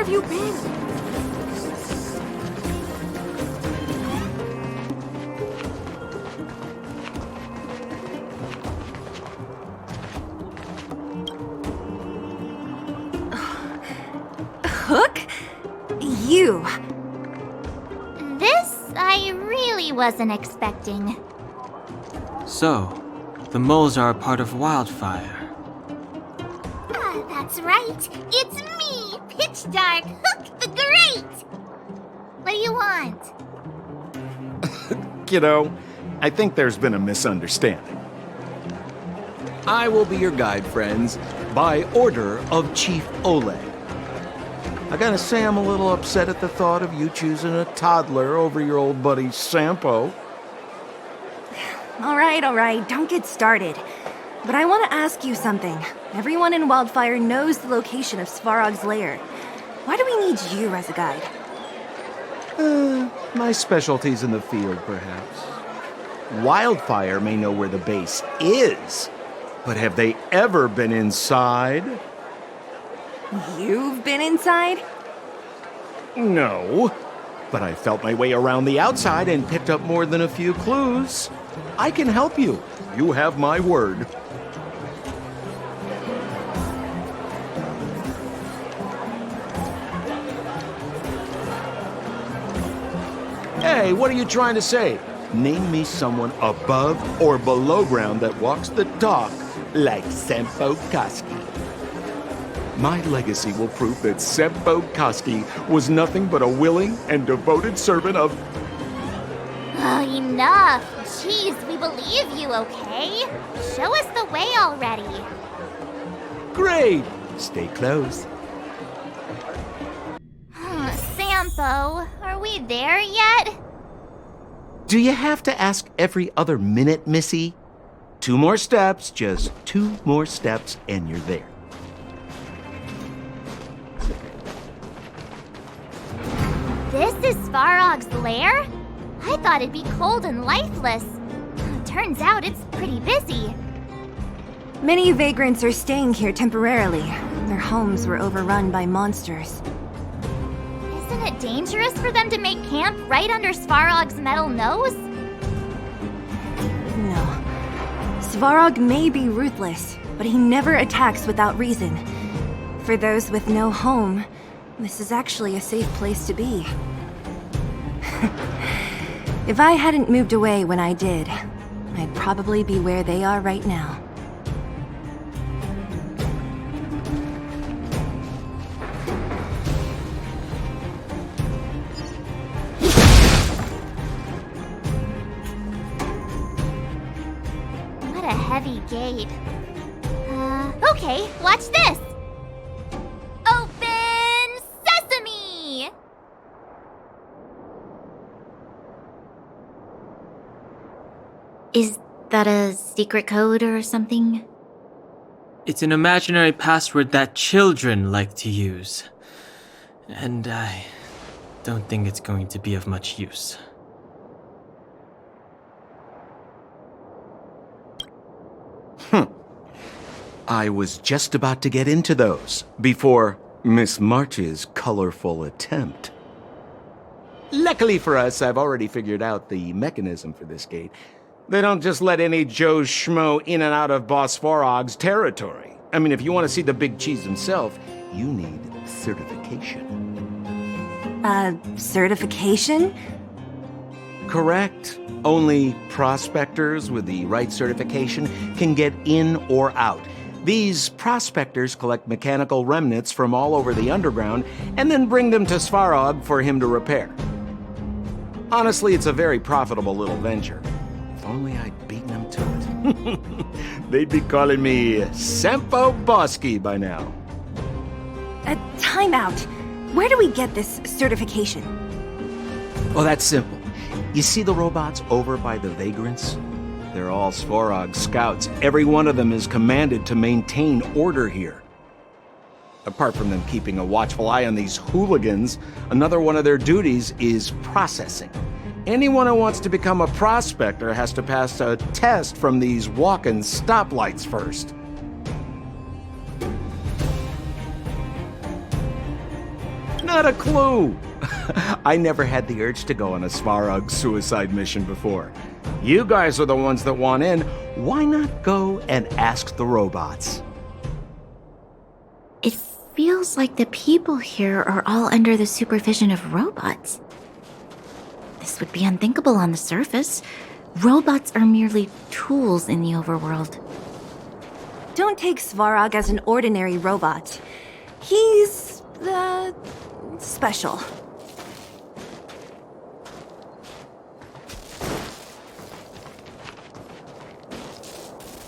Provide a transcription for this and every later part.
have you been? Hook? You. This I really wasn't expecting. So, the moles are a part of Wildfire. Ah, that's right. It's me, Pitch Dark Hook the Great. What do you want? Kiddo, I think there's been a misunderstanding. I will be your guide, friends, by order of Chief Oleg. I gotta say I'm a little upset at the thought of you choosing a toddler over your old buddy Sampo. All right, don't get started. But I want to ask you something. Everyone in Wildfire knows the location of Svarog's lair. Why do we need you as a guide? My specialty's in the field, perhaps. Wildfire may know where the base is, but have they ever been inside? You've been inside? No, but I felt my way around the outside and picked up more than a few clues. I can help you. You have my word. Hey, what are you trying to say? Name me someone above or below ground that walks the talk like Sempo Koski. My legacy will prove that Sempo Koski was nothing but a willing and devoted servant of... Oh, enough. Jeez, we believe you, okay? Show us the way already. Great! Stay close. Sampo, are we there yet? Do you have to ask every other minute, Missy? 2 more steps, just 2 more steps, and you're there. This is Svarog's lair? I thought it'd be cold and lifeless. Turns out it's pretty busy. Many vagrants are staying here temporarily. Their homes were overrun by monsters. Isn't it dangerous for them to make camp right under Svarog's metal nose? No. Svarog may be ruthless, but he never attacks without reason. For those with no home, this is actually a safe place to be. If I hadn't moved away when I did, I'd probably be where they are right now. What a heavy gate. Okay, watch this! Open sesame! Is that a secret code or something? It's an imaginary password that children like to use. And I don't think it's going to be of much use. I was just about to get into those before Miss March's colorful attempt. Luckily for us, I've already figured out the mechanism for this gate. They don't just let any Joe Schmo in and out of Boss Svarog's territory. I mean, if you want to see the big cheese himself, you need certification. Certification? Correct. Only prospectors with the right certification can get in or out. These prospectors collect mechanical remnants from all over the underground and then bring them to Svarog for him to repair. Honestly, it's a very profitable little venture. If only I'd beaten them to it. They'd be calling me Sempo Bosky by now. Time out. Where do we get this certification? Oh, that's simple. You see the robots over by the vagrants? They're all Svarog scouts. Every one of them is commanded to maintain order here. Apart from them keeping a watchful eye on these hooligans, another one of their duties is processing. Anyone who wants to become a prospector has to pass a test from these walk-in stoplights first. Not a clue. I never had the urge to go on a Svarog suicide mission before. You guys are the ones that want in. Why not go and ask the robots? It feels like the people here are all under the supervision of robots. This would be unthinkable on the surface. Robots are merely tools in the overworld. Don't take Svarog as an ordinary robot. He's, special.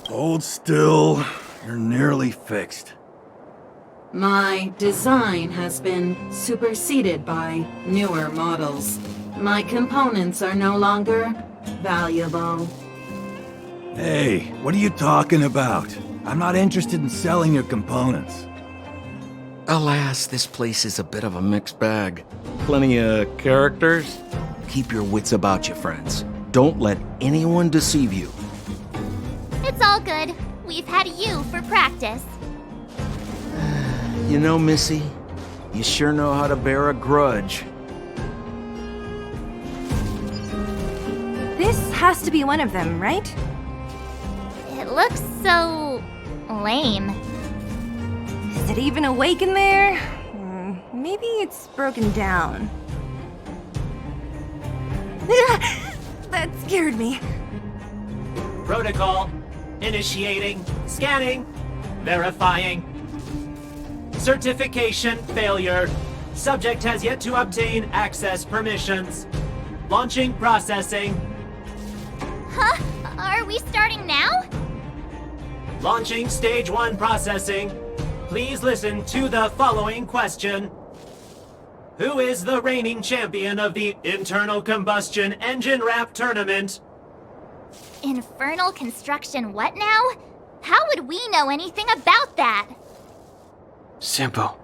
Hold still. You're nearly fixed. My design has been superseded by newer models. My components are no longer valuable. Hey, what are you talking about? I'm not interested in selling your components. Alas, this place is a bit of a mixed bag. Plenty of characters. Keep your wits about you, friends. Don't let anyone deceive you. It's all good. We've had you for practice. You know, Missy, you sure know how to bear a grudge. This has to be one of them, right? It looks so lame. Is it even awake in there? Maybe it's broken down. That scared me. Protocol. Initiating. Scanning. Verifying. Certification failure. Subject has yet to obtain access permissions. Launching processing. Huh? Are we starting now? Launching stage 1 processing. Please listen to the following question. Who is the reigning champion of the Internal Combustion Engine Wrap Tournament? Infernal construction what now? How would we know anything about that? Sampo,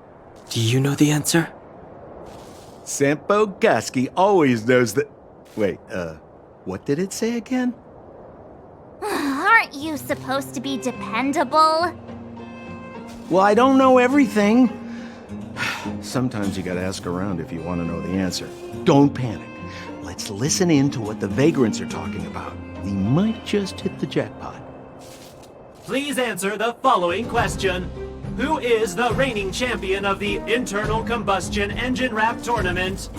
do you know the answer? Sampo Gaski always knows that... Wait, what did it say again? Aren't you supposed to be dependable? Well, I don't know everything. Sometimes you gotta ask around if you want to know the answer. Don't panic. Let's listen in to what the vagrants are talking about. We might just hit the jackpot. Please answer the following question. Who is the reigning champion of the Internal Combustion Engine Wrap Tournament?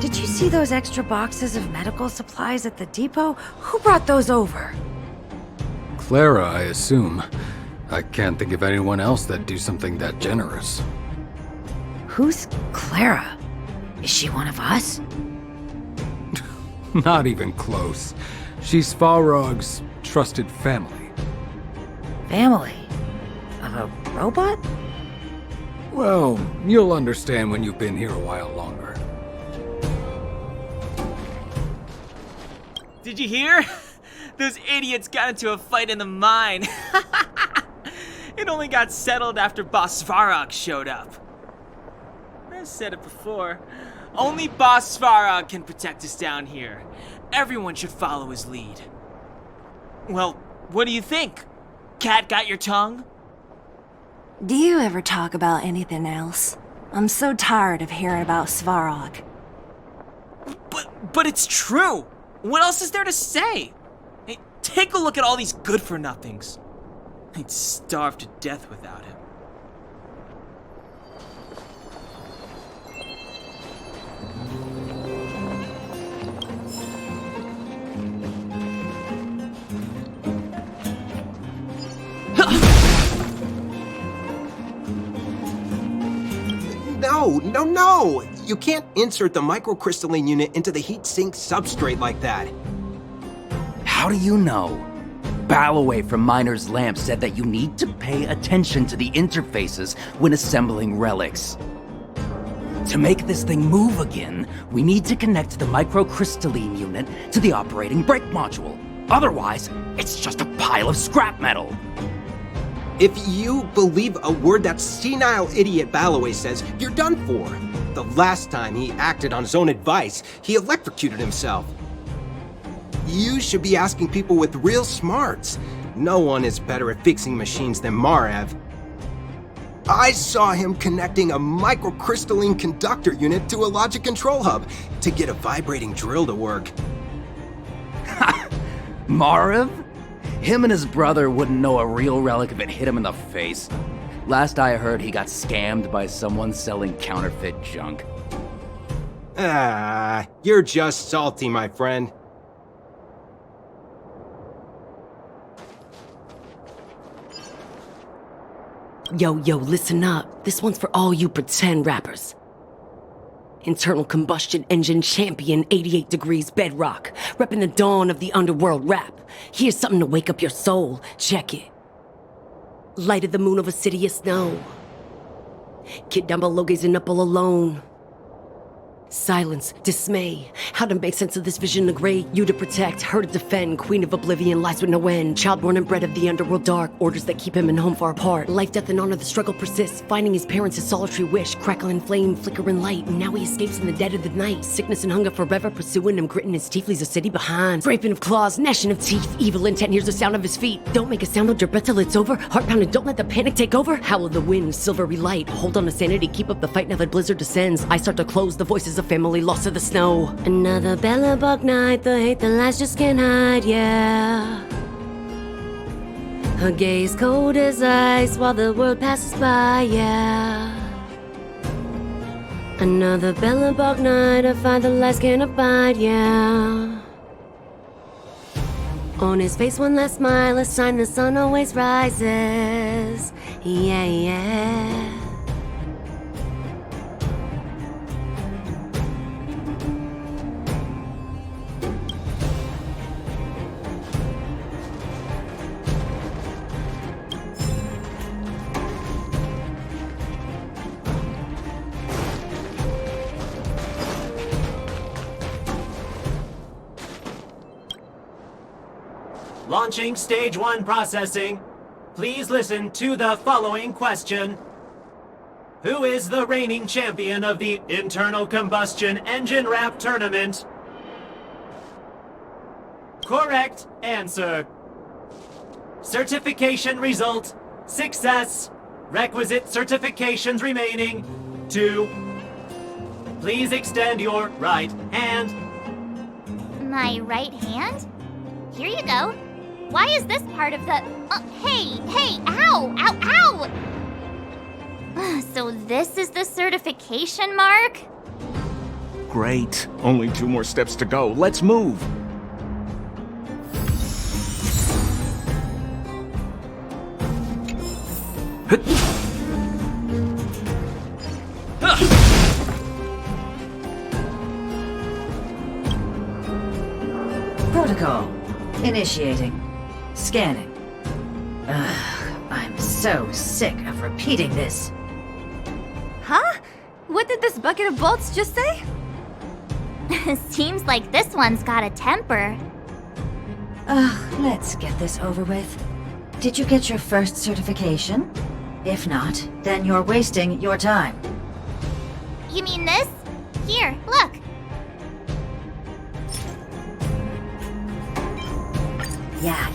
Did you see those extra boxes of medical supplies at the depot? Who brought those over? Clara, I assume. I can't think of anyone else that'd do something that generous. Who's Clara? Is she one of us? Not even close. She's Svarog's trusted family. Family? Of a robot? Well, you'll understand when you've been here a while longer. Did you hear? Those idiots got into a fight in the mine. It only got settled after Boss Svarog showed up. I've said it before. Only Boss Svarog can protect us down here. Everyone should follow his lead. Well, what do you think? Cat got your tongue? Do you ever talk about anything else? I'm so tired of hearing about Svarog. But it's true. What else is there to say? Hey, take a look at all these good-for-nothings. I'd starve to death without him. No! You can't insert the microcrystalline unit into the heat sink substrate like that. How do you know? Balloway from Miner's Lamp said that you need to pay attention to the interfaces when assembling relics. To make this thing move again, we need to connect the microcrystalline unit to the operating brake module. Otherwise, it's just a pile of scrap metal. If you believe a word that senile idiot Balloway says, you're done for. The last time he acted on his own advice, he electrocuted himself. You should be asking people with real smarts. No one is better at fixing machines than Marev. I saw him connecting a microcrystalline conductor unit to a logic control hub to get a vibrating drill to work. Marev? Him and his brother wouldn't know a real relic if it hit him in the face. Last I heard, he got scammed by someone selling counterfeit junk. Ah, you're just salty, my friend. Yo, listen up. This one's for all you pretend rappers. Internal combustion engine champion, 88 degrees bedrock, repping the dawn of the underworld rap. Here's something to wake up your soul. Check it. Lighted the moon of a city of snow. Kid down below gazing up all alone. Silence, dismay. How to make sense of this vision of gray? You to protect, her to defend. Queen of oblivion lies with no end. Child born and bred of the underworld dark. Orders that keep him and home far apart. Life, death, and honor, the struggle persists. Finding his parents, his solitary wish. Crackling flame, flickering light. And now he escapes in the dead of the night. Sickness and hunger forever pursuing him. Gritting his teeth, leaves a city behind. Scraping of claws, gnashing of teeth. Evil intent, hears the sound of his feet. Don't make a sound, hold your breath till it's over. Heart pounding, don't let the panic take over. Howl of the wind, silvery light. Hold on to sanity, keep up the fight now that blizzard descends. I start to close, the voices of family lost to the snow. Another Bellabug night, the hate, the lies just can't hide, yeah. Her gaze cold as ice while the world passes by, yeah. Another Bellabug night, I find the lies can't abide, yeah. On his face one last smile, a sign the sun always rises, yeah. Launching Stage 1 processing. Please listen to the following question. Who is the reigning champion of the Internal Combustion Engine Rap Tournament? Correct answer. Certification result, success. Requisite certifications remaining, 2. Please extend your right hand. My right hand? Here you go. Why is this part of the... hey, ow, ow, ow! So this is the certification mark? Great. Only 2 more steps to go. Let's move. Protocol. Initiating. Scanning. I'm so sick of repeating this. Huh? What did this bucket of bolts just say? Seems like this one's got a temper. Let's get this over with. Did you get your first certification? If not, then you're wasting your time. You mean this? Here, look.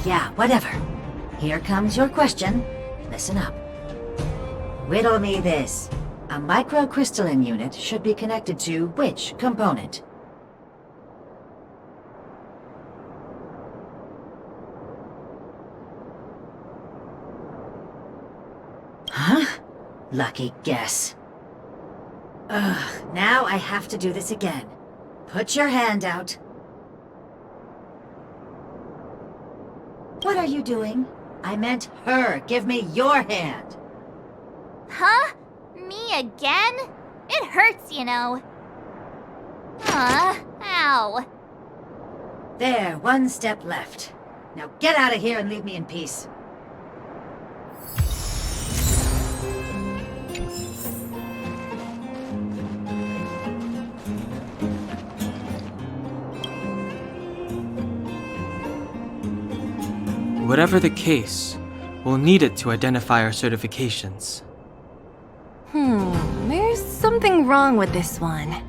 Yeah, whatever. Here comes your question. Listen up. Riddle me this. A microcrystalline unit should be connected to which component? Huh? Lucky guess. Now I have to do this again. Put your hand out. What are you doing? I meant her. Give me your hand. Huh? Me again? It hurts, you know. Ow. There, 1 step left. Now get out of here and leave me in peace. Whatever the case, We'll need it to identify our certifications. There's something wrong with this one.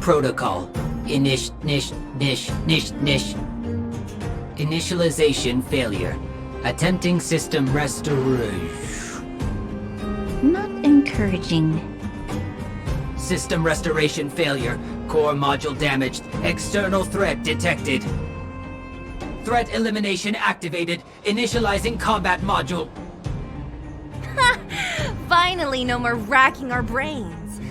Protocol. Initialization failure. Attempting system restoration. Not encouraging. System restoration failure. Core module damaged. External threat detected. Threat elimination activated. Initializing combat module. Finally, no more racking our brains.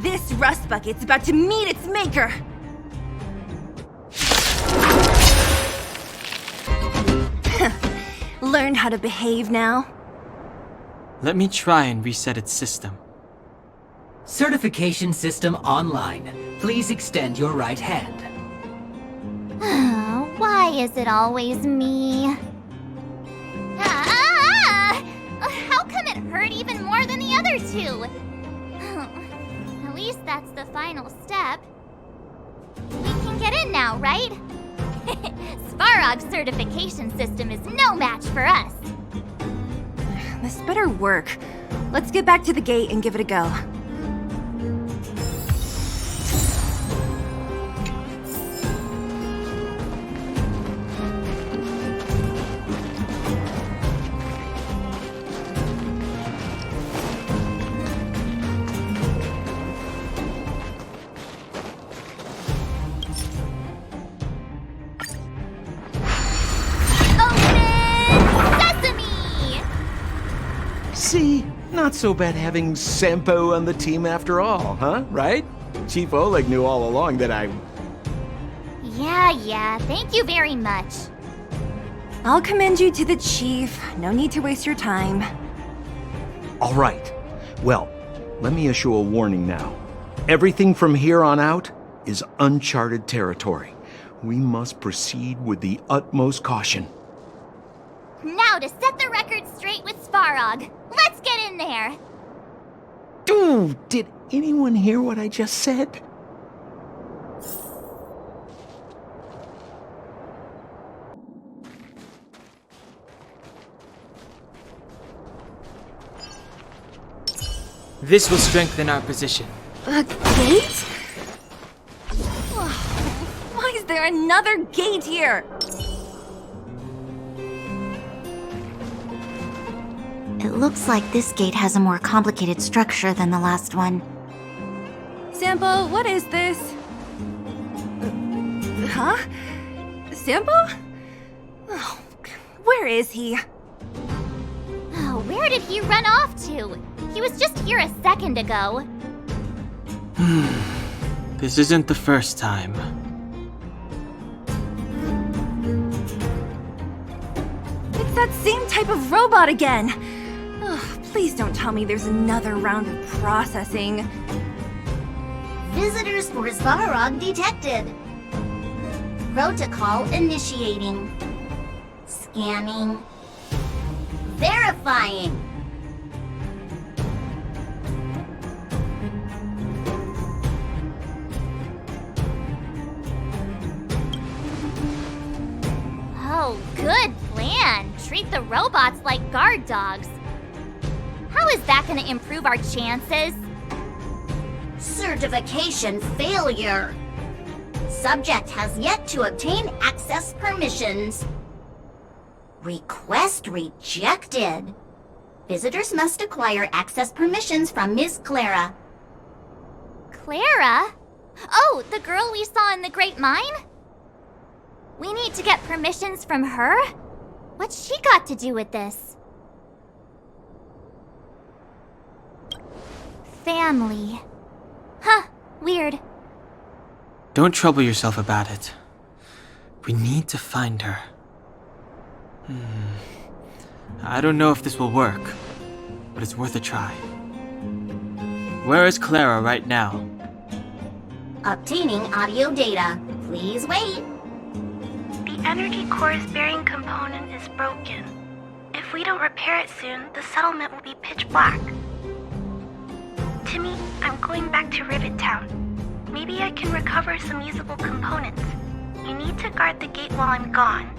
This rust bucket's about to meet its maker. Learned how to behave now? Let me try and reset its system. Certification system online. Please extend your right hand. Why is it always me? How come it hurt even more than the other two? At least that's the final step. We can get in now, right? Svarog's certification system is no match for us. This better work. Let's get back to the gate and give it a go. See? Not so bad having Sampo on the team after all, huh? Right? Chief Oleg knew all along that I... Yeah, thank you very much. I'll commend you to the chief. No need to waste your time. All right. Well, let me issue a warning now. Everything from here on out is uncharted territory. We must proceed with the utmost caution. Now to set the record straight with Svarog. Let's get in there! Ooh, did anyone hear what I just said? This will strengthen our position. A gate? Why is there another gate here? It looks like this gate has a more complicated structure than the last one. Sampo, what is this? Huh? Sampo? Oh, where is he? Oh, where did he run off to? He was just here a second ago. This isn't the first time. It's that same type of robot again. Please don't tell me there's another round of processing. Visitors for Svarog detected. Protocol initiating. Scanning. Verifying. Oh, good plan. Treat the robots like guard dogs. How is that gonna improve our chances? Certification failure. Subject has yet to obtain access permissions. Request rejected. Visitors must acquire access permissions from Ms. Clara. Clara? Oh, the girl we saw in the Great Mine? We need to get permissions from her? What's she got to do with this? Family. Huh, weird. Don't trouble yourself about it. We need to find her. I don't know if this will work, but it's worth a try. Where is Clara right now? Obtaining audio data. Please wait. The energy core's bearing component is broken. If we don't repair it soon, the settlement will be pitch black. Timmy, I'm going back to Rivet Town. Maybe I can recover some usable components. You need to guard the gate while I'm gone.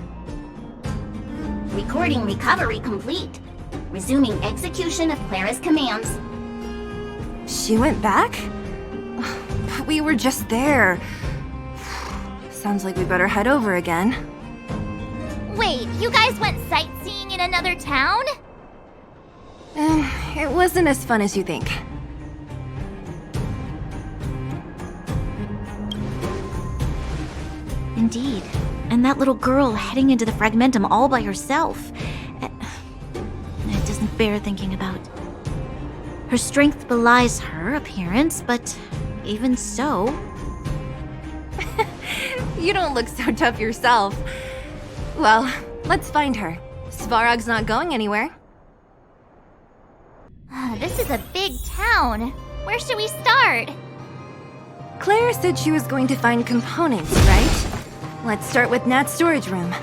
Recording recovery complete. Resuming execution of Clara's commands. She went back? But we were just there. Sounds like we better head over again. Wait, you guys went sightseeing in another town? It wasn't as fun as you think. Indeed. And that little girl heading into the Fragmentum all by herself. It doesn't bear thinking about. Her strength belies her appearance, but even so... You don't look so tough yourself. Well, let's find her. Svarog's not going anywhere. This is a big town. Where should we start? Clara said she was going to find components, right? Let's start with Nat's storage room.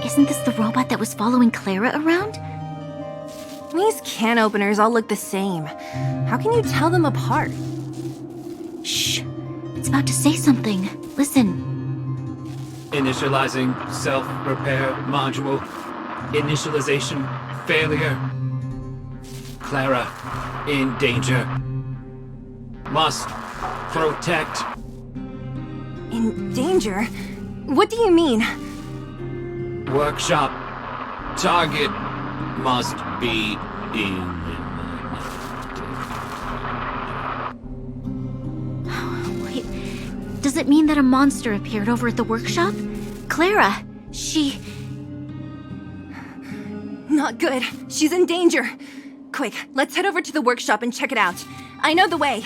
Isn't this the robot that was following Clara around? These can openers all look the same. How can you tell them apart? Shh! It's about to say something. Listen. Initializing self-repair module. Initialization failure. Clara in danger. Must protect. In danger? What do you mean? Workshop. Target must be in. Wait, does it mean that a monster appeared over at the workshop? Clara, she... Not good. She's in danger. Quick, let's head over to the workshop and check it out. I know the way.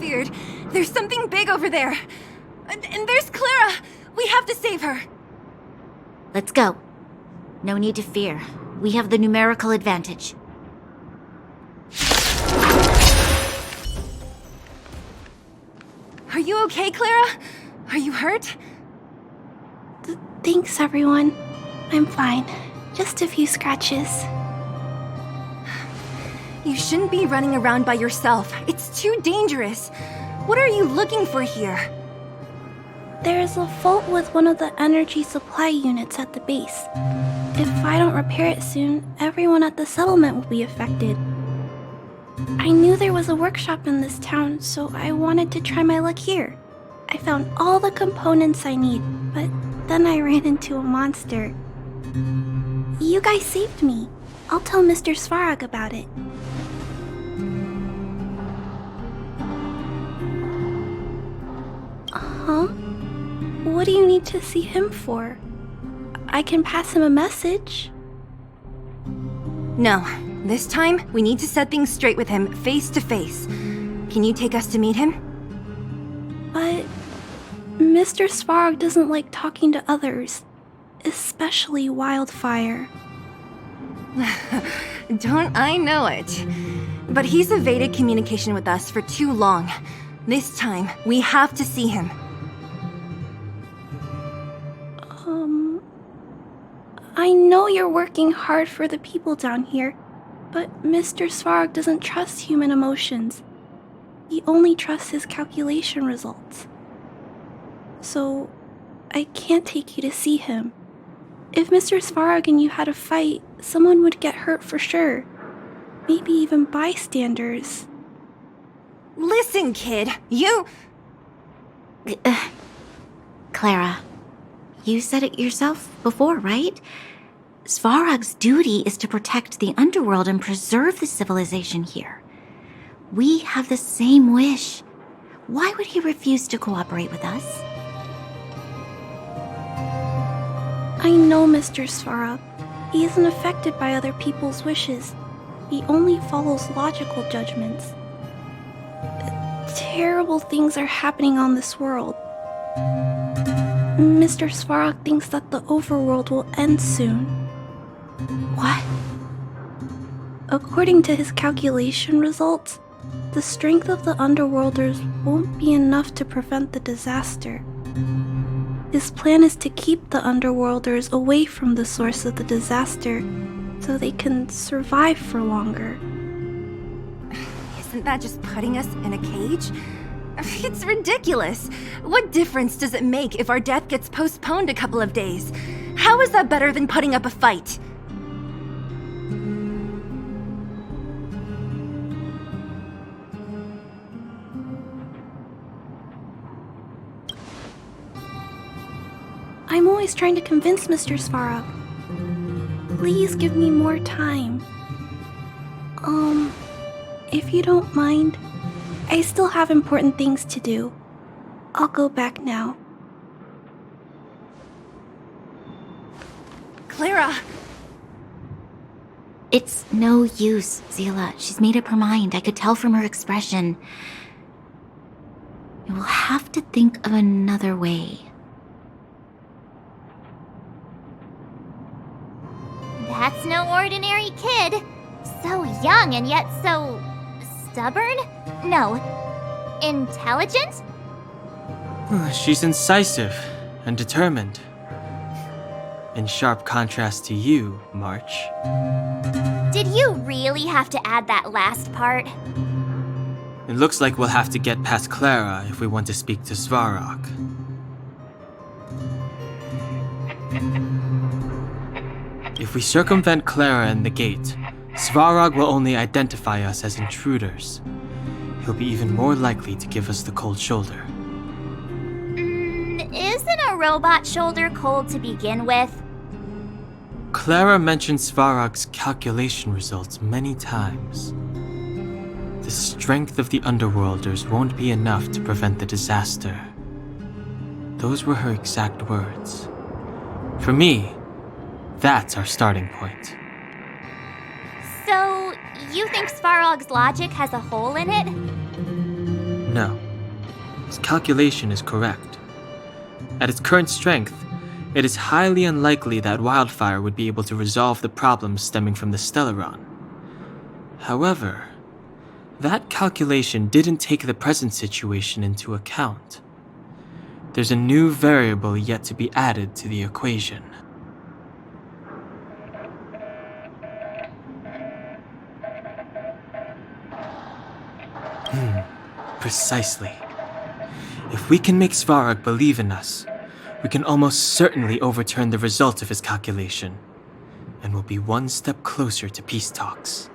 Feared. There's something big over there. And there's Clara. We have to save her. Let's go. No need to fear. We have the numerical advantage. Are you okay, Clara? Are you hurt? Thanks, everyone. I'm fine. Just a few scratches. You shouldn't be running around by yourself. It's too dangerous. What are you looking for here? There's a fault with one of the energy supply units at the base. If I don't repair it soon, everyone at the settlement will be affected. I knew there was a workshop in this town, so I wanted to try my luck here. I found all the components I need, but then I ran into a monster. You guys saved me. I'll tell Mr. Svarog about it. Huh? What do you need to see him for? I can pass him a message. No. This time, we need to set things straight with him, face to face. Can you take us to meet him? But Mr. Svarog doesn't like talking to others, especially Wildfire. Don't I know it? But he's evaded communication with us for too long. This time, we have to see him. I know you're working hard for the people down here, but Mr. Svarog doesn't trust human emotions. He only trusts his calculation results. So, I can't take you to see him. If Mr. Svarog and you had a fight, someone would get hurt for sure. Maybe even bystanders. Listen, kid, you... Clara, you said it yourself before, right? Svarog's duty is to protect the underworld and preserve the civilization here. We have the same wish. Why would he refuse to cooperate with us? I know Mr. Svarog. He isn't affected by other people's wishes. He only follows logical judgments. Terrible things are happening on this world. Mr. Svarog thinks that the overworld will end soon. What? According to his calculation results, the strength of the Underworlders won't be enough to prevent the disaster. His plan is to keep the Underworlders away from the source of the disaster so they can survive for longer. Isn't that just putting us in a cage? It's ridiculous. What difference does it make if our death gets postponed a couple of days? How is that better than putting up a fight? I'm always trying to convince Mr. Svarog. Please give me more time. If you don't mind, I still have important things to do. I'll go back now. Clara! It's no use, Zila. She's made up her mind. I could tell from her expression. You will have to think of another way. That's no ordinary kid. So young and yet so stubborn? No, intelligent? She's incisive and determined. In sharp contrast to you, March. Did you really have to add that last part? It looks like we'll have to get past Clara if we want to speak to Svarog. If we circumvent Clara and the gate, Svarog will only identify us as intruders. He'll be even more likely to give us the cold shoulder. Isn't a robot shoulder cold to begin with? Clara mentioned Svarog's calculation results many times. The strength of the Underworlders won't be enough to prevent the disaster. Those were her exact words. For me, that's our starting point. So, you think Svarog's logic has a hole in it? No. His calculation is correct. At its current strength, it is highly unlikely that Wildfire would be able to resolve the problems stemming from the Stellaron. However, that calculation didn't take the present situation into account. There's a new variable yet to be added to the equation. Precisely. If we can make Svarog believe in us, we can almost certainly overturn the result of his calculation, and we'll be one step closer to peace talks.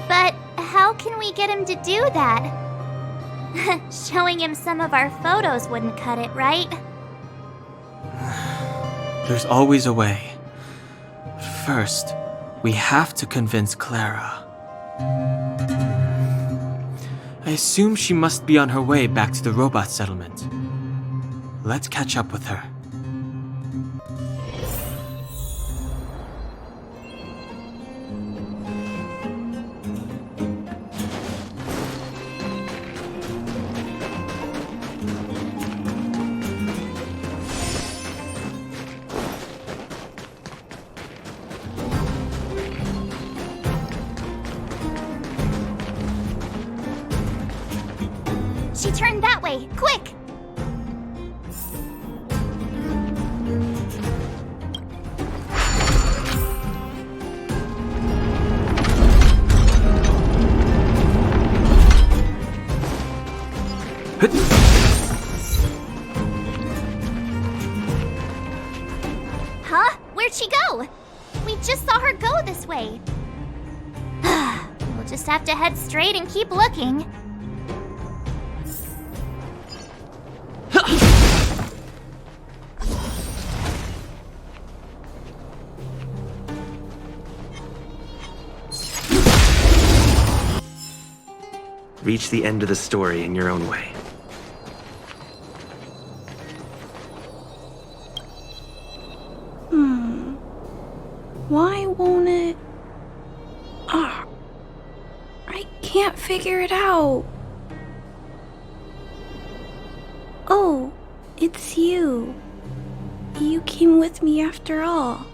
But how can we get him to do that? Showing him some of our photos wouldn't cut it, right? There's always a way. But first, we have to convince Clara. I assume she must be on her way back to the robot settlement. Let's catch up with her. She turned that way! Quick! Huh? Where'd she go? We just saw her go this way. We'll just have to head straight and keep looking. reach the end of the story in your own way. Why won't it... I can't figure it out. Oh, it's you. You came with me after all.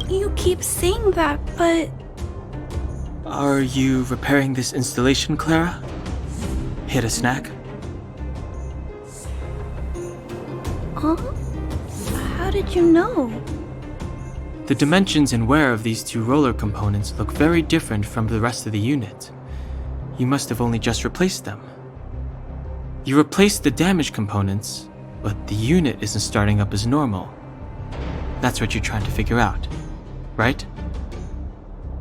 You keep saying that, but... Are you repairing this installation, Clara? Hit a snack? Huh? How did you know? The dimensions and wear of these two roller components look very different from the rest of the unit. You must have only just replaced them. You replaced the damaged components, but the unit isn't starting up as normal. That's what you're trying to figure out, right?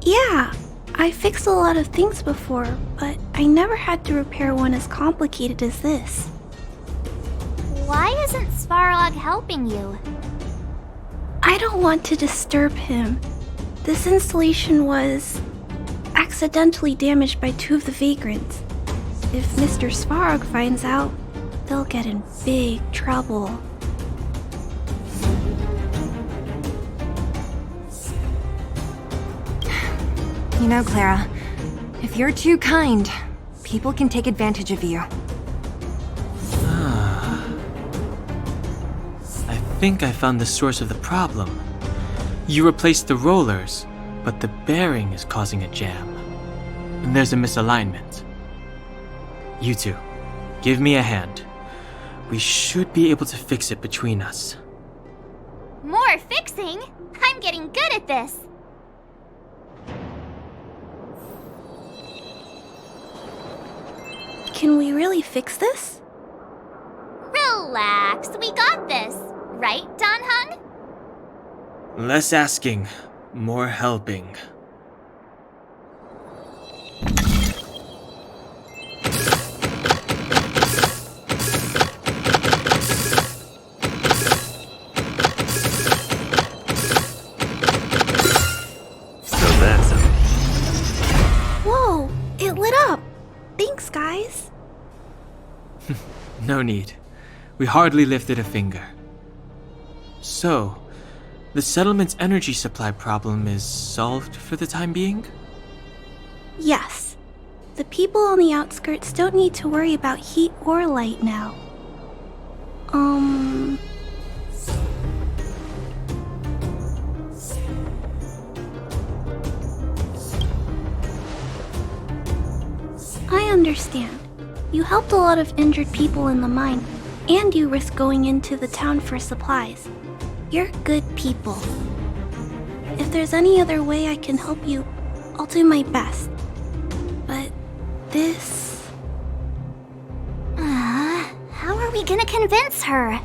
Yeah, I fixed a lot of things before, but I never had to repair one as complicated as this. Why isn't Svarog helping you? I don't want to disturb him. This installation was accidentally damaged by two of the vagrants. If Mr. Svarog finds out, they'll get in big trouble. You know, Clara, if you're too kind, people can take advantage of you. I think I found the source of the problem. You replaced the rollers, but the bearing is causing a jam. And there's a misalignment. You two, give me a hand. We should be able to fix it between us. More fixing? I'm getting good at this. Can we really fix this? Relax, we got this. Right, Don Hung? Less asking, more helping. So that's it. Whoa, it lit up. Thanks, guys. No need. We hardly lifted a finger. So, the settlement's energy supply problem is solved for the time being? Yes. The people on the outskirts don't need to worry about heat or light now. I understand. You helped a lot of injured people in the mine, and you risked going into the town for supplies. You're good people. If there's any other way I can help you, I'll do my best. But this... How are we gonna convince her?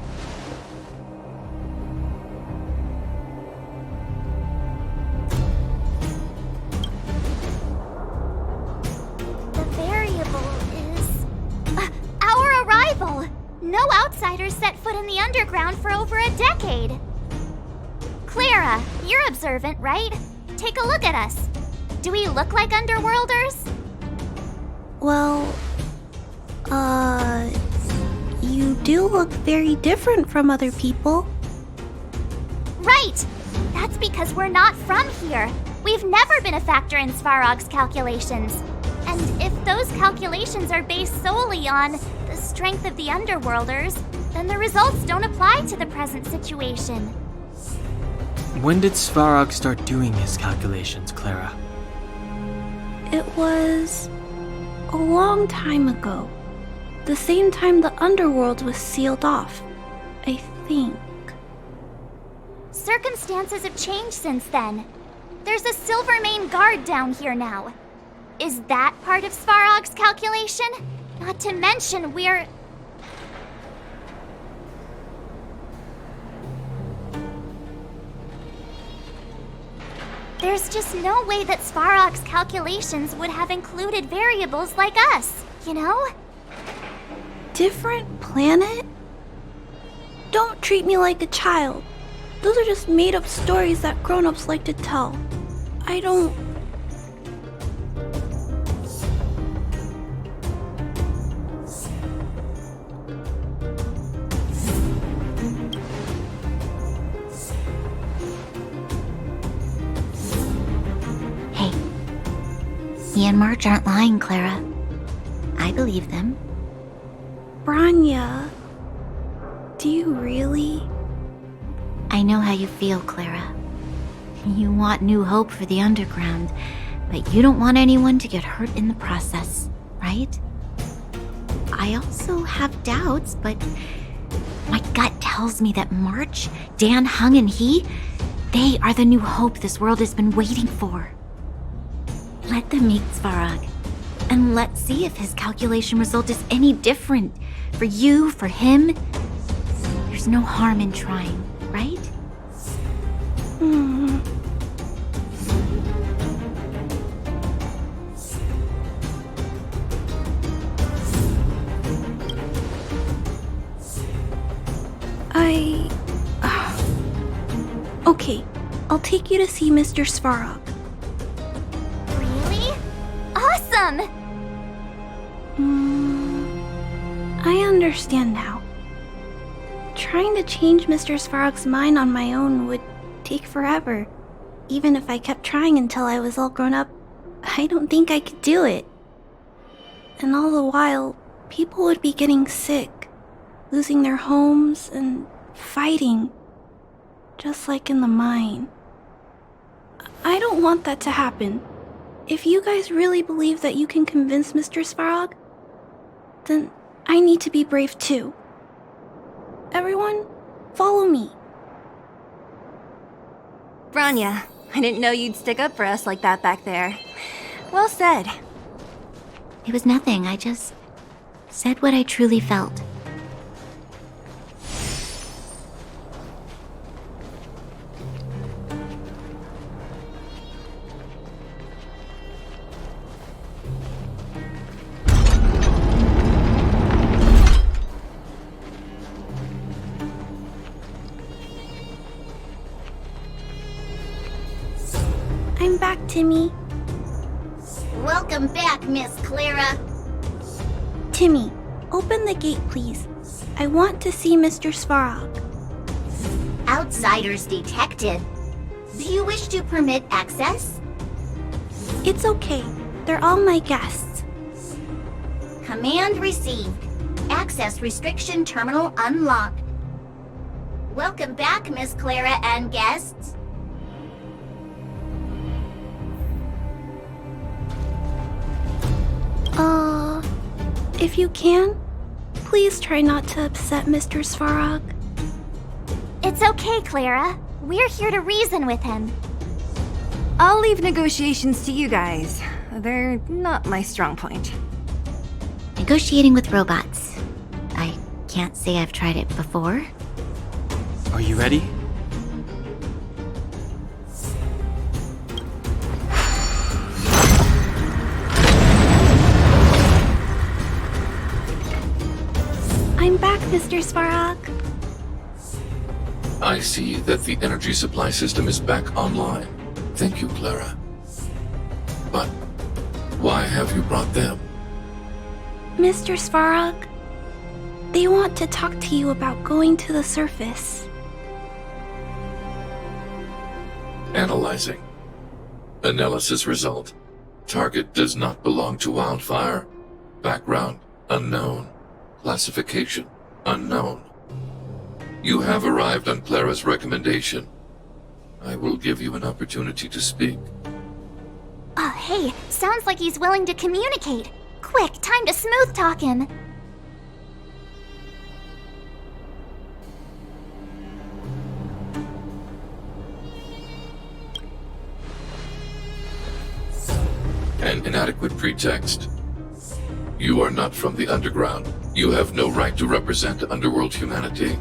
The variable is... our arrival! No outsiders set foot in the underground for over a decade. Clara, you're observant, right? Take a look at us. Do we look like underworlders? Well, you do look very different from other people. Right! That's because we're not from here. We've never been a factor in Svarog's calculations. And if those calculations are based solely on the strength of the underworlders, then the results don't apply to the present situation. When did Svarog start doing his calculations, Clara? It was a long time ago. The same time the underworld was sealed off, I think. Circumstances have changed since then. There's a Silvermane guard down here now. Is that part of Svarog's calculation? Not to mention we're... There's just no way that Svarog's calculations would have included variables like us, you know? Different planet? Don't treat me like a child. Those are just made-up stories that grown-ups like to tell. I don't... Hey, he and March aren't lying, Clara. I believe them. Branya... Do you really? I know how you feel, Clara. You want new hope for the underground, but you don't want anyone to get hurt in the process, right? I also have doubts, but my gut tells me that March, Dan, Hung, and they are the new hope this world has been waiting for. Let them meet Svarog, and let's see if his calculation result is any different. For you, for him, there's no harm in trying, right? Okay, I'll take you to see Mr. Svarog. Really? Awesome! I understand now. Trying to change Mr. Svarog's mind on my own would take forever. Even if I kept trying until I was all grown up, I don't think I could do it. And all the while, people would be getting sick, losing their homes, and fighting. Just like in the mine. I don't want that to happen. If you guys really believe that you can convince Mr. Svarog, then I need to be brave too. Everyone, follow me. Branya, I didn't know you'd stick up for us like that back there. Well said. It was nothing, I just said what I truly felt. I'm back, Timmy. Welcome back, Miss Clara. Timmy, open the gate, please. I want to see Mr. Svarog. Outsiders detected. Do you wish to permit access? It's okay. They're all my guests. Command received. Access restriction terminal unlocked. Welcome back, Miss Clara and guests. If you can, please try not to upset Mr. Svarog. It's okay, Clara. We're here to reason with him. I'll leave negotiations to you guys. They're not my strong point. Negotiating with robots. I can't say I've tried it before. Are you ready? I'm back, Mr. Svarog. I see that the energy supply system is back online. Thank you, Clara. But why have you brought them? Mr. Svarog, they want to talk to you about going to the surface. Analyzing. Analysis result. Target does not belong to Wildfire. Background unknown. Classification unknown. You have arrived on Clara's recommendation. I will give you an opportunity to speak. Oh, hey, sounds like he's willing to communicate. Quick, time to smooth talk him. An inadequate pretext. You are not from the underground. You have no right to represent underworld humanity.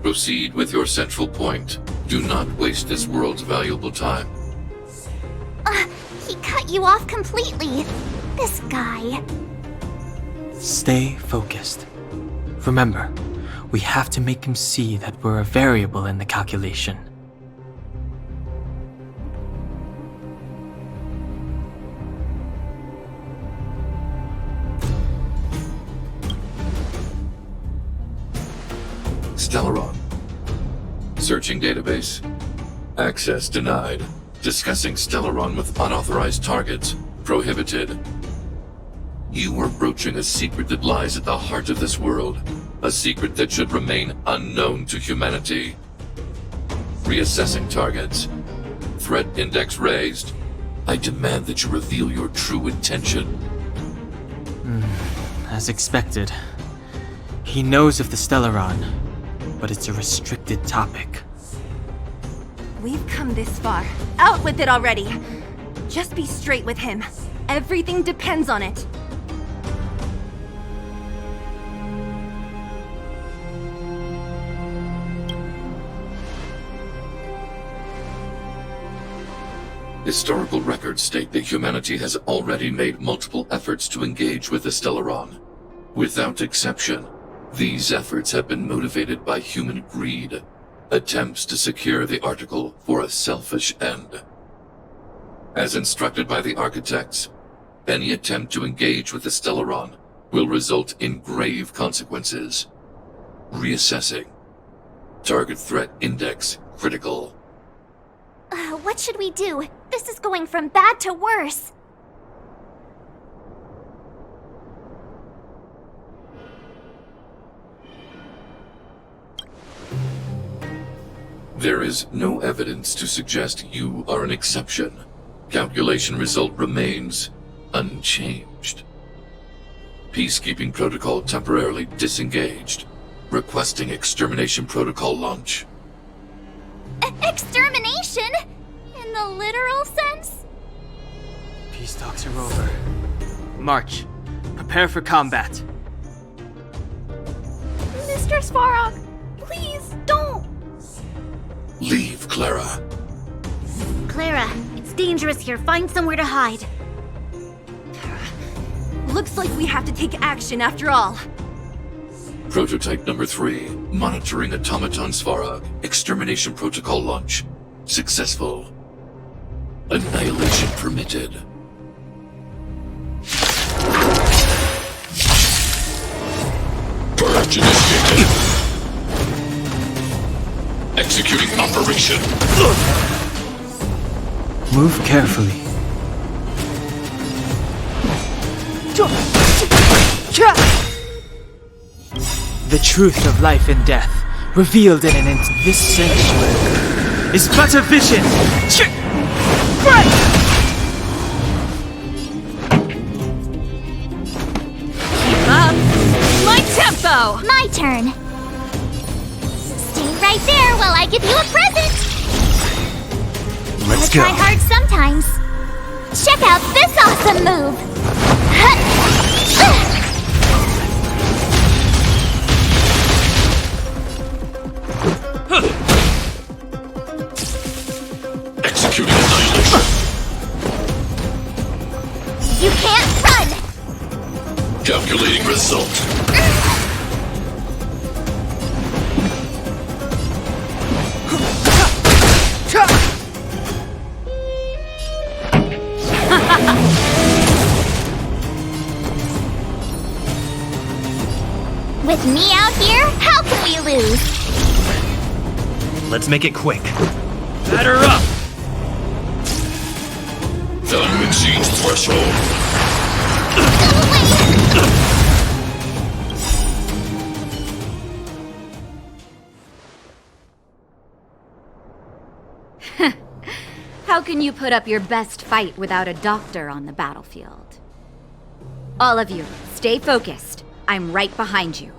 Proceed with your central point. Do not waste this world's valuable time. He cut you off completely. This guy. Stay focused. Remember, We have to make him see that we're a variable in the calculation. Stellaron. Searching database. Access denied. Discussing Stellaron with unauthorized targets. Prohibited. You are broaching a secret that lies at the heart of this world. A secret that should remain unknown to humanity. Reassessing targets. Threat index raised. I demand that you reveal your true intention. As expected. He knows of the Stellaron, but it's a restricted topic. We've come this far. Out with it already! Just be straight with him. Everything depends on it. Historical records state that humanity has already made multiple efforts to engage with the Stellaron. Without exception, these efforts have been motivated by human greed, attempts to secure the article for a selfish end. As instructed by the architects, any attempt to engage with the Stellaron will result in grave consequences. Reassessing. Target threat index critical. What should we do? This is going from bad to worse. There is no evidence to suggest you are an exception. Calculation result remains unchanged. Peacekeeping protocol temporarily disengaged. Requesting extermination protocol launch. Extermination? In the literal sense? Peace talks are over. March. Prepare for combat. Mr. Svarog, please don't! Leave, Clara. Clara, it's dangerous here. Find somewhere to hide. Looks like we have to take action after all. Prototype number 3. Monitoring automaton Svarog. Extermination protocol launch. Successful. Annihilation permitted. Purge initiated. Executing operation. Move carefully. The truth of life and death, revealed in an instant. This sanctuary is but a vision. Keep up. My tempo. My turn. Stay right there while I give you a present. Let's Gotta go. try hard sometimes. Check out this awesome move. Executing annihilation. You can't run. Calculating result. With me out here, how can we lose? Let's make it quick. Batter up! Value exceeds threshold. How can you put up your best fight without a doctor on the battlefield? All of you, stay focused. I'm right behind you.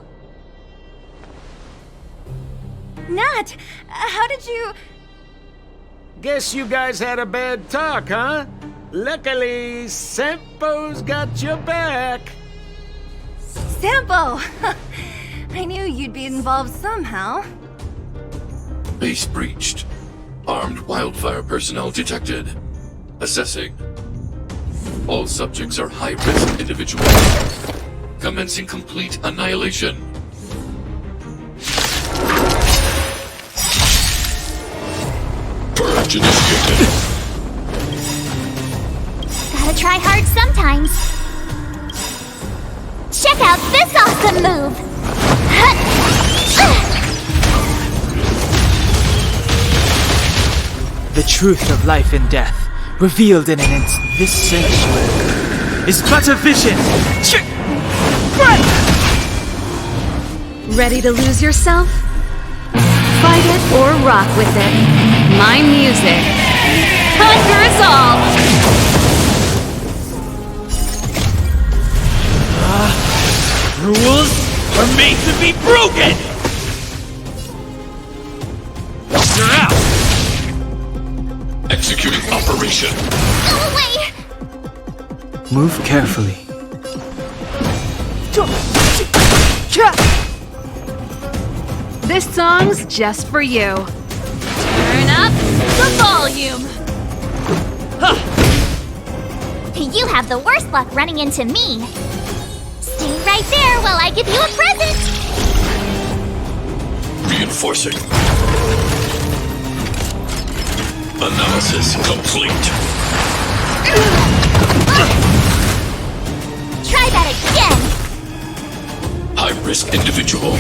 Nat, how did you... Guess you guys had a bad talk, huh? Luckily, Sampo's got your back. Sampo! I knew you'd be involved somehow. Base breached. Armed wildfire personnel detected. Assessing. All subjects are high-risk individuals. Commencing complete annihilation. Launch initiated. Gotta try hard sometimes. Check out this awesome move! The truth of life and death, revealed in an instant. This sanctuary is but a vision. Ready to lose yourself? Fight it or rock with it. My music conquers all! Rules are made to be broken! You're out! Executing operation. Go away! Move carefully. This song's just for you. Turn up the volume. You have the worst luck running into me. Stay right there while I give you a present! Reinforcing. Analysis complete. Try that again! High-risk individual.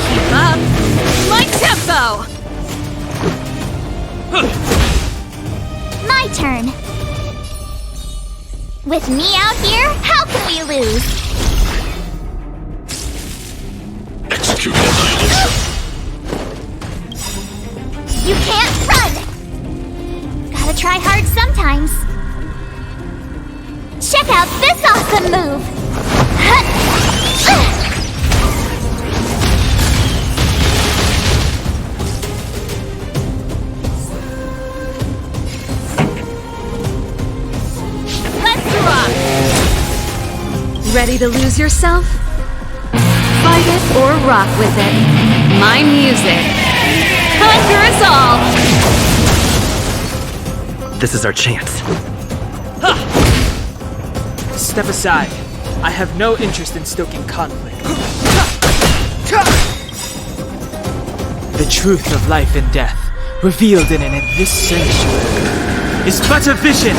Keep up my tempo! My turn. With me out here, how can we lose? Execute annihilation. You can't run! Gotta try hard sometimes. Check out this awesome move! Let's rock! Ready to lose yourself? Fight it or rock with it. My music conquers all! This is our chance. Step aside. I have no interest in stoking conflict. The truth of life and death, revealed in this sanctuary, is but a vision.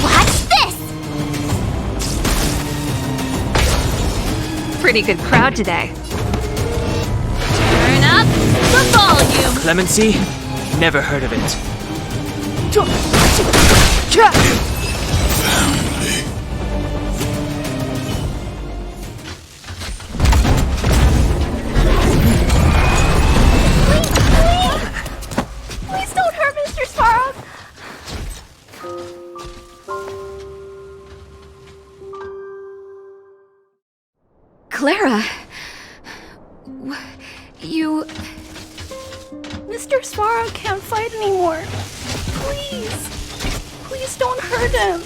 Watch this! Pretty good crowd today. Turn up the volume! Clemency? Never heard of it. Please don't hurt Mr. Sparrow! Clara! You... Mr. Sparrow can't fight anymore. Please. Please don't hurt him.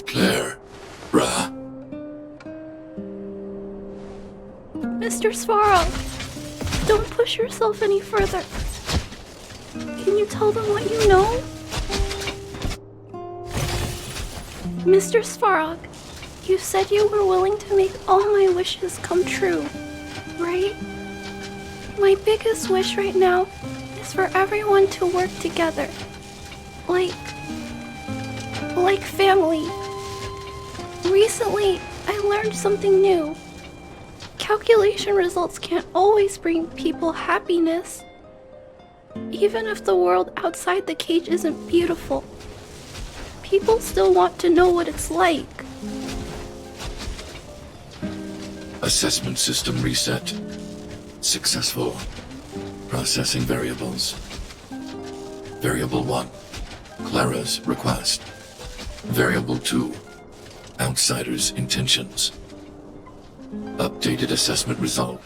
Clara. Mr. Sparrow, don't push yourself any further. Can you tell them what you know? Mr. Svarog, you said you were willing to make all my wishes come true, right? My biggest wish right now is for everyone to work together. Like family. Recently, I learned something new. Calculation results can't always bring people happiness. Even if the world outside the cage isn't beautiful, people still want to know what it's like. Assessment system reset. Successful. Processing variables. Variable 1. Clara's request. Variable 2. Outsider's intentions. Updated assessment result.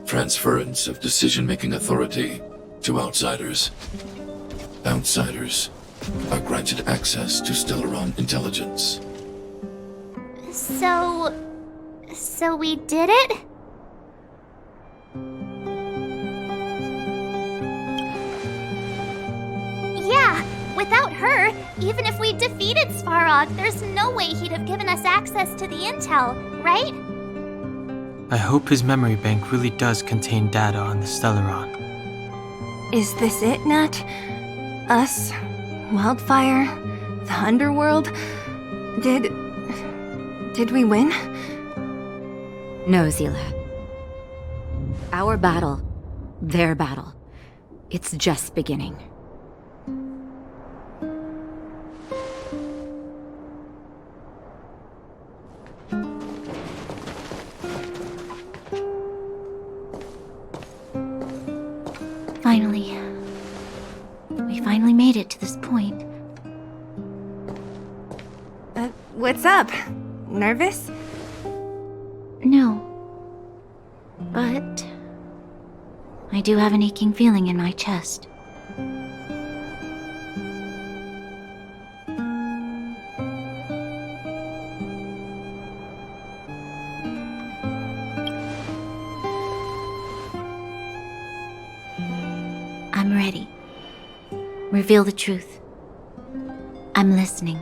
Transference of decision-making authority to outsiders. Outsiders are granted access to Stellaron intelligence. So we did it? Yeah, Without her, even if we defeated Svarog, there's no way he'd have given us access to the intel, right? I hope his memory bank really does contain data on the Stellaron. Is this it, Nat? Us? Wildfire? The underworld? Did we win? No, Zila. Our battle, their battle, it's just beginning. Finally. We finally made it to this point. What's up? Nervous? No. But I do have an aching feeling in my chest. I'm ready. Reveal the truth. I'm listening.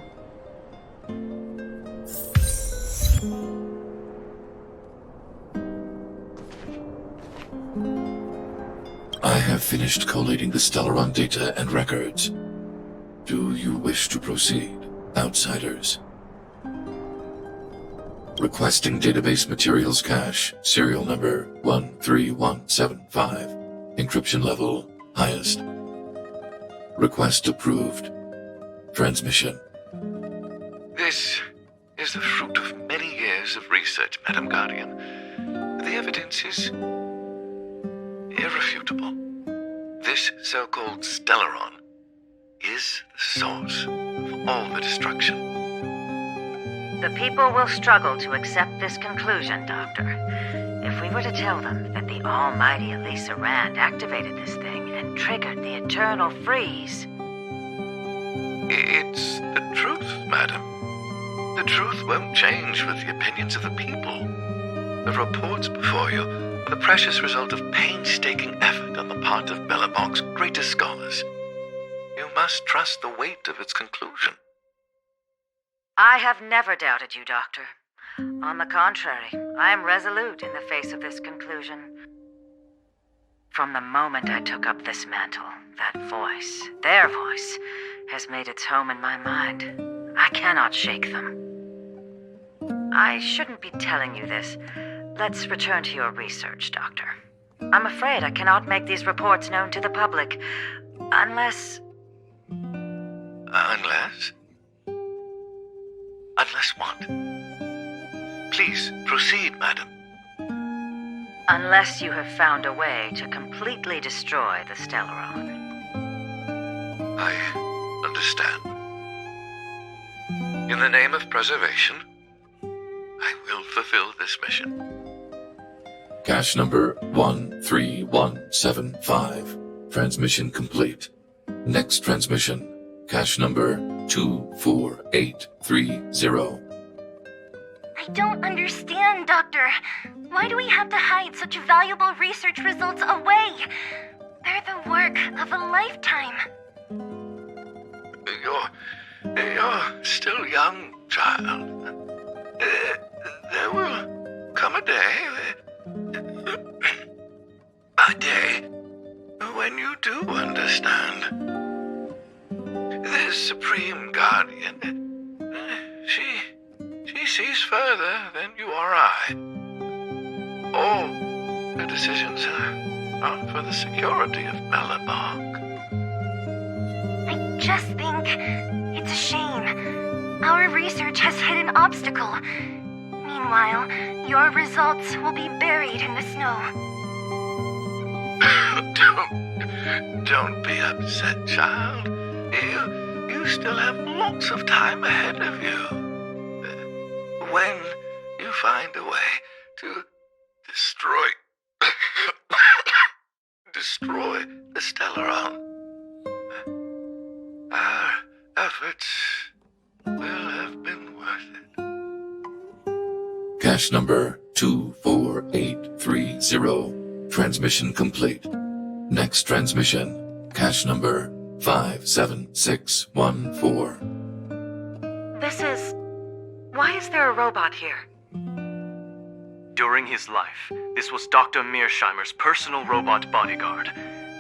I have finished collating the Stellaron data and records. Do you wish to proceed, outsiders? Requesting database materials cache, serial number 13175. Encryption level, highest. Request approved. Transmission. This is the fruit of many years of research, Madam Guardian. The evidence is irrefutable. This so-called Stellaron is the source of all the destruction. The people will struggle to accept this conclusion, Doctor. If we were to tell them that the almighty Elisa Rand activated this thing and triggered the eternal freeze... It's the truth, madam. The truth won't change with the opinions of the people. The reports before you are the precious result of painstaking effort on the part of Belobog's greatest scholars. You must trust the weight of its conclusion. I have never doubted you, Doctor. On the contrary, I am resolute in the face of this conclusion. From the moment I took up this mantle, that voice, their voice, has made its home in my mind. I cannot shake them. I shouldn't be telling you this. Let's return to your research, Doctor. I'm afraid I cannot make these reports known to the public, unless... Unless? Unless what? Please, proceed, madam. Unless you have found a way to completely destroy the Stellaron. I understand. In the name of preservation, I will fulfill this mission. Cache number 13175. Transmission complete. Next transmission. Cache number 24830. I don't understand, Doctor. Why do we have to hide such valuable research results away? They're the work of a lifetime. You're still young, child. There will come a day when you do understand. This Supreme Guardian, she sees further than you or I. All her decisions are for the security of Belobog. I just think it's a shame. Our research has hit an obstacle. Meanwhile, your results will be buried in the snow. Don't be upset, child. You still have lots of time ahead of you. When you find a way to destroy the Stellaron, our efforts will have been worth it. Cache number 24830. Transmission complete. Next transmission. Cache number 57614. This is... Why is there a robot here? During his life, this was Dr. Mearsheimer's personal robot bodyguard.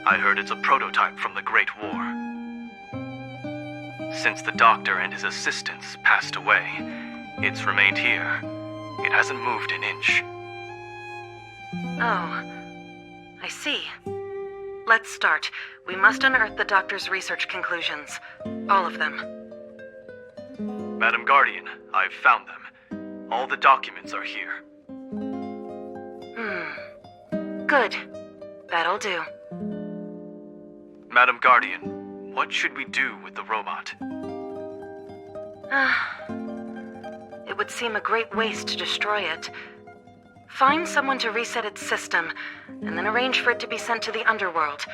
I heard it's a prototype from the Great War. Since the doctor and his assistants passed away, it's remained here. It hasn't moved an inch. Oh, I see. Let's start. We must unearth the doctor's research conclusions. All of them. Madam Guardian, I've found them. All the documents are here. Good. That'll do. Madam Guardian, what should we do with the robot? It would seem a great waste to destroy it. Find someone to reset its system, and then arrange for it to be sent to the underworld.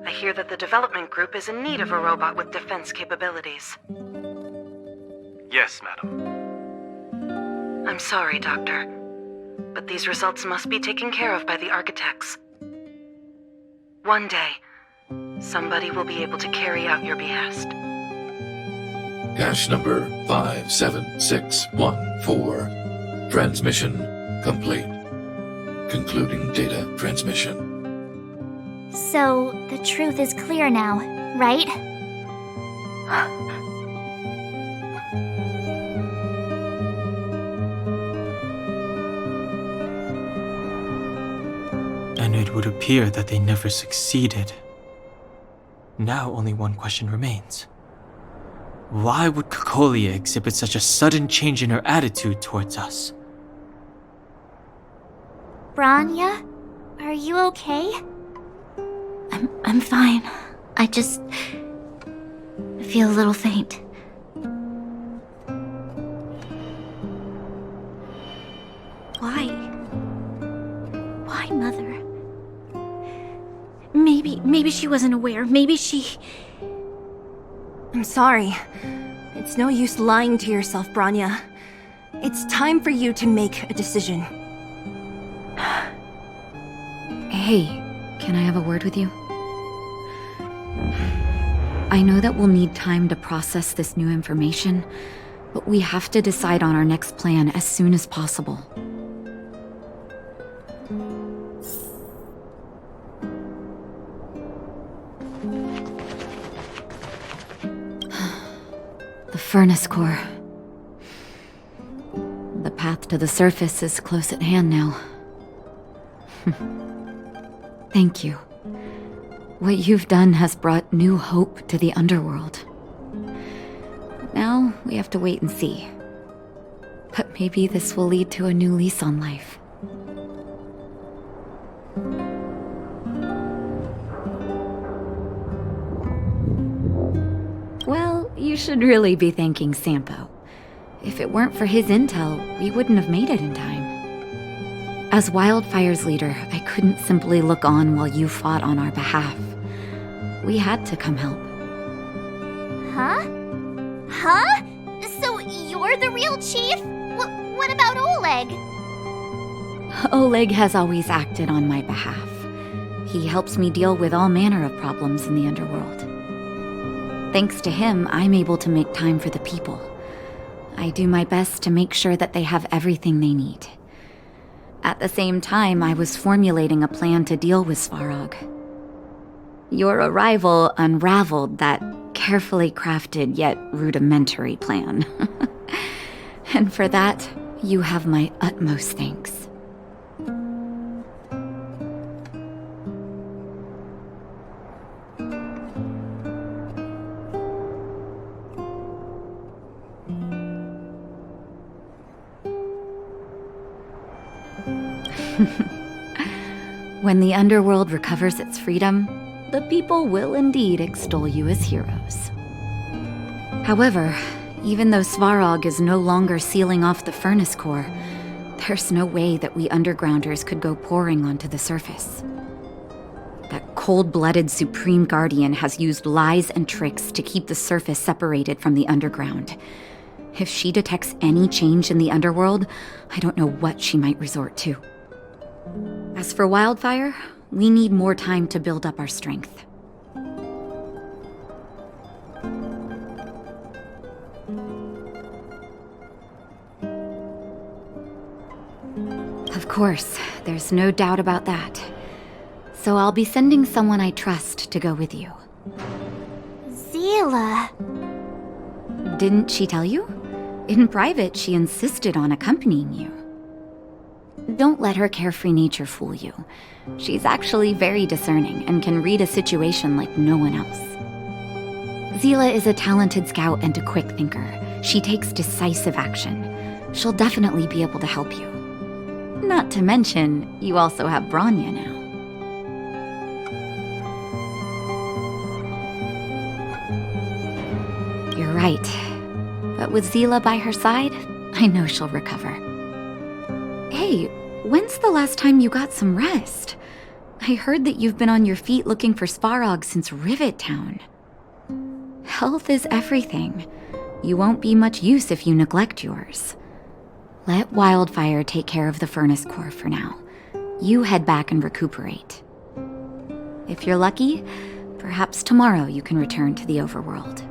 I hear that the development group is in need of a robot with defense capabilities. Yes, madam. I'm sorry, Doctor, but these results must be taken care of by the architects. One day, somebody will be able to carry out your behest. Cache number 57614. Transmission complete. Concluding data transmission. So, the truth is clear now, right? And it would appear that they never succeeded. Now only one question remains. Why would Cocolia exhibit such a sudden change in her attitude towards us? Branya? Are you okay? I'm fine. I just feel a little faint. Why? Why, Mother? Maybe she wasn't aware. Maybe she... I'm sorry. It's no use lying to yourself, Branya. It's time for you to make a decision. Hey, can I have a word with you? I know that we'll need time to process this new information, but we have to decide on our next plan as soon as possible. The furnace core. The path to the surface is close at hand now. Thank you. What you've done has brought new hope to the underworld. Now, we have to wait and see. But maybe this will lead to a new lease on life. Well, you should really be thanking Sampo. If it weren't for his intel, we wouldn't have made it in time. As Wildfire's leader, I couldn't simply look on while you fought on our behalf. We had to come help. Huh? Huh? So you're the real chief? What about Oleg? Oleg has always acted on my behalf. He helps me deal with all manner of problems in the underworld. Thanks to him, I'm able to make time for the people. I do my best to make sure that they have everything they need. At the same time, I was formulating a plan to deal with Svarog. Your arrival unraveled that carefully crafted yet rudimentary plan. And for that, you have my utmost thanks. When the underworld recovers its freedom, the people will indeed extol you as heroes. However, even though Svarog is no longer sealing off the furnace core, there's no way that we undergrounders could go pouring onto the surface. That cold-blooded Supreme Guardian has used lies and tricks to keep the surface separated from the underground. If she detects any change in the underworld, I don't know what she might resort to. As for Wildfire, we need more time to build up our strength. course, there's no doubt about that. So I'll be sending someone I trust to go with you. Zila. Didn't she tell you? In private, she insisted on accompanying you. Don't let her carefree nature fool you. She's actually very discerning and can read a situation like no one else. Zila is a talented scout and a quick thinker. She takes decisive action. She'll definitely be able to help you. Not to mention, you also have Branya now. You're right. But with Zila by her side, I know she'll recover. Hey, when's the last time you got some rest? I heard that you've been on your feet looking for Svarog since Rivet Town. Health is everything. You won't be much use if you neglect yours. Let Wildfire take care of the furnace core for now. You head back and recuperate. If you're lucky, perhaps tomorrow you can return to the overworld.